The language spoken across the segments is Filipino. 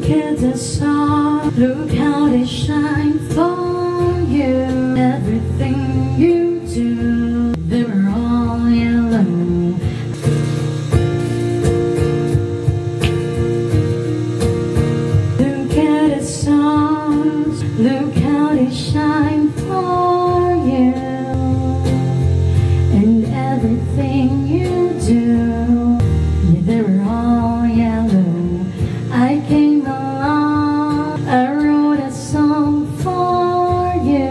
at the sun, look how they shine for you. Everything you do, they were all yellow. Look at the stars, look how they shine for you. And everything you do, they were all yellow. I came along, I wrote a song for you.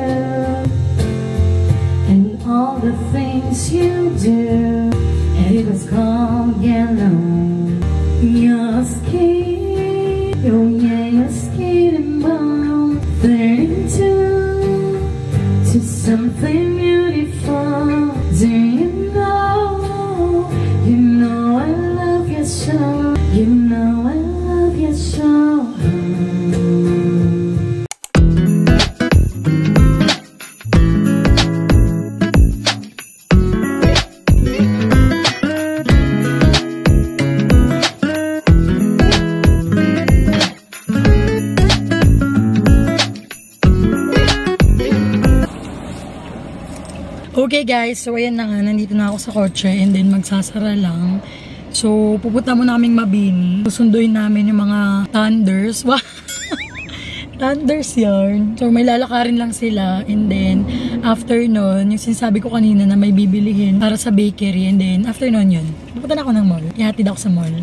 And all the things you do, and it was called yellow. Your skin, oh yeah, your skin and bone turning to something beautiful. Do you know I love you so. You know I love you so. Okay guys, so ayan na nga, nandito na ako sa kotse and then magsasara lang. So, pupunta mo naming Mabini. Susunduin namin yung mga thunders. Wow! Thunders yarn. So, may lalakarin lang sila and then after nun, yung sinasabi ko kanina na may bibilihin para sa bakery and then after nun yun, pupunta na ako ng mall. Ihatid ako sa mall.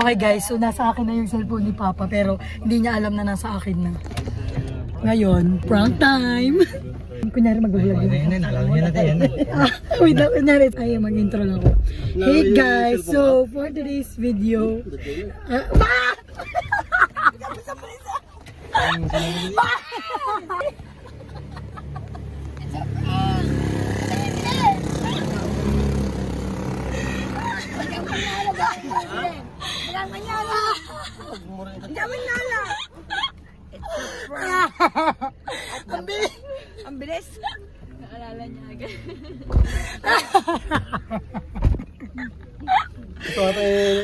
Okay guys, so nasa akin na yung cellphone ni Papa pero hindi niya alam na nasa akin na. Ngayon, prank time! Kunyari mag-vlog yun. Wait lang, kunyari tayo mag-intro lang ako. Hey guys, so for today's video... Ang bilis. Naalala niya agad.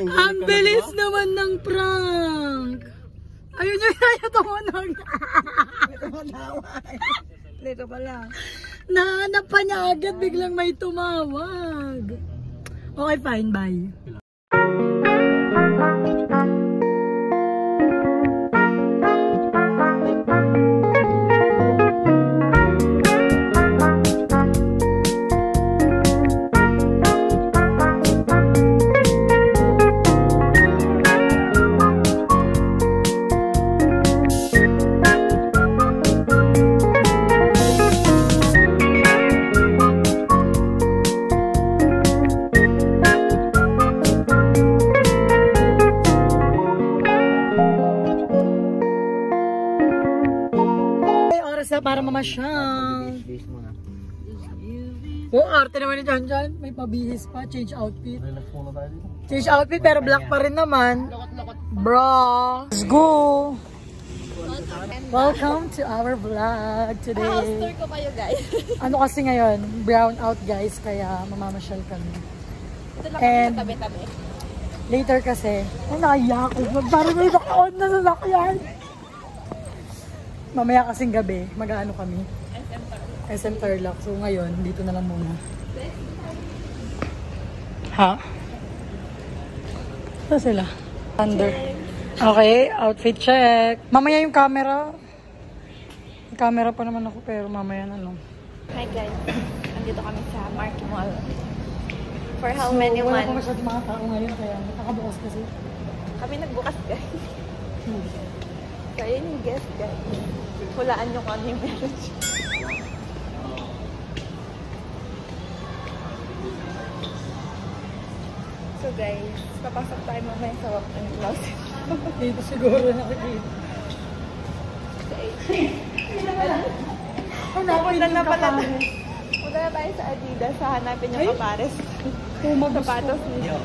Ang bilis naman ng prank. Ayun yung kaya tumunog. Dito pala. Nahanap pa niya agad, biglang may tumawag. Okay, fine, bye. oras na para mamasyal. Oh, arte naman ni Janjan. May pabihis pa. Change outfit. Change outfit pero black pa rin naman. Bro. Let's go. Welcome to our vlog today. House tour ko kayo guys. Ano kasi ngayon? Brown out guys. Kaya mamamasyal kami. Ito lang And kami tabi-tabi. later kasi, ay naiyak ako. Parang may nakaon na sasakyan. Mamaya kasing gabi, mag-ano kami. SM Tarlac. So ngayon, dito na lang muna. Ha? Saan sila? Under. Okay, outfit check. Mamaya yung camera. May camera pa naman ako pero mamaya na lang. Hi guys. Andito kami sa Mark Mall. For how many Wala pa months? masyadong mga tao ngayon kaya nakabukas kasi. Kami nagbukas guys. So yun yung guest guys. Hulaan nyo kung ano yung meron siya. So guys, papasok tayo mamaya sa walk-in closet. Dito siguro nakikita. Ano ako Punta hindi na pala. kapares. Punta na tayo sa Adidas. Hahanapin yung kapares. Tumagos Sapatos ko. niya.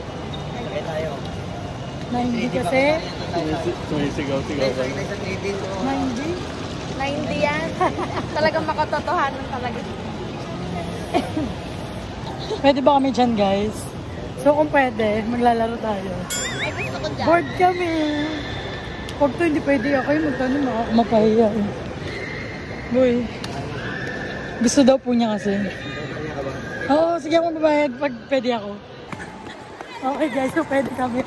Na hindi kasi. Sumisigaw-sigaw ka. Na hindi. Na hindi yan. Talagang makatotohanan talaga. Pwede ba kami dyan guys? So kung pwede, maglalaro tayo. Ay, gusto ko dyan. Bored kami. Pag to hindi pwede ako yung magtanong ako mapahiya eh. Boy. Gusto daw po niya kasi. Oo, sige ako mabayad pag pwede ako. Okay guys, so pwede kami.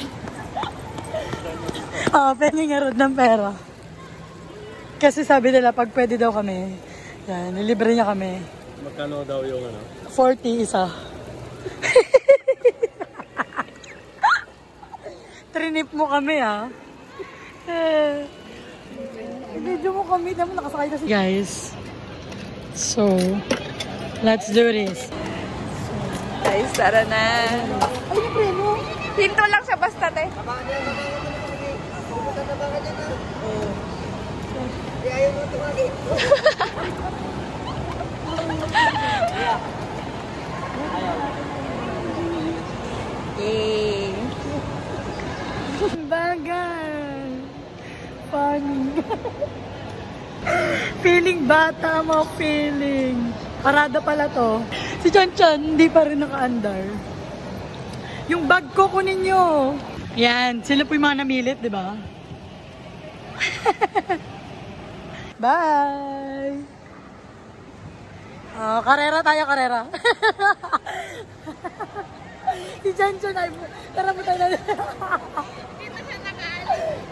Oo, pwede nga road ng pera. Kasi sabi nila pag pwede daw kami, yan, nilibre niya kami. Magkano daw yung ano? 40 isa. Trinip mo kami ah. Video mo kami, naman nakasakay kasi. Guys, so, let's do this. Guys, tara na. Ay, yung preno. Hinto lang siya basta, te. Yay! Bagay. Funny. Feeling bata mo, feeling. Parada pala to. Si Chan Chan, hindi pa rin naka-andar. Yung bag ko, kunin nyo. Yan, sila po yung mga namilit, di ba? Bye! Oh, karera tayo, karera. Si Chan Chan, ay, tara mo tayo na.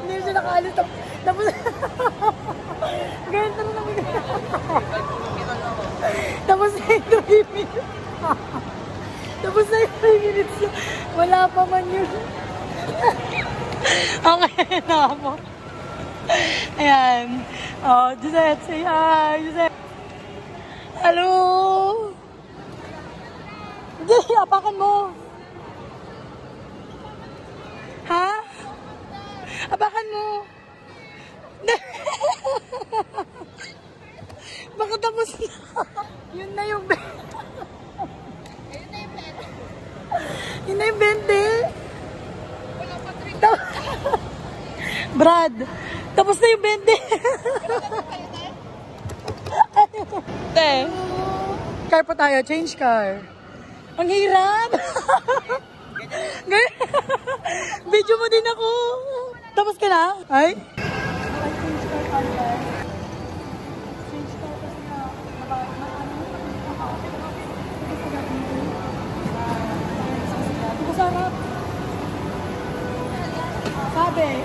Hindi siya nakaalis. Tapos, ganyan tara namin. Tapos na yung 3 minutes. Tapos na yung 3 minutes. Wala pa man yun. Okay na mo. Ayan. Oh, Gisette, say hi. Gisette. Hello. Hindi, apakan mo. Ha? Abakan mo. Baka tapos na. Yun na yung 20. Yun na yung 20. Brad, tapos na yung 20. Te. Car pa tayo, change car. Ang hirap. Video mo din ako. Tapos ka na? Ay? Sabi.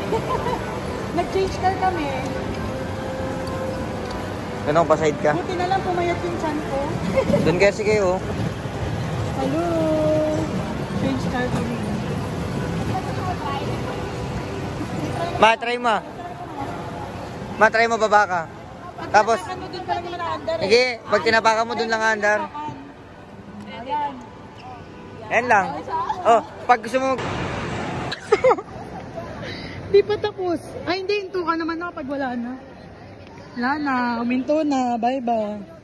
Nag-change car kami. Ganun, pa-side ka. Buti na lang pumayat yung chan ko. Doon kasi kayo. Hello. Change car kami. Ma, try mo. Ma, try mo baba ka. Tapos, Ano din pala naman na-under eh. sige, pag tinapakan mo doon lang andar. Ayan. Yan lang. Oh, pag gusto mo... Di pa tapos. Ay, hindi. Hinto ka naman na kapag wala na. Wala na, uminto na. Bye-bye.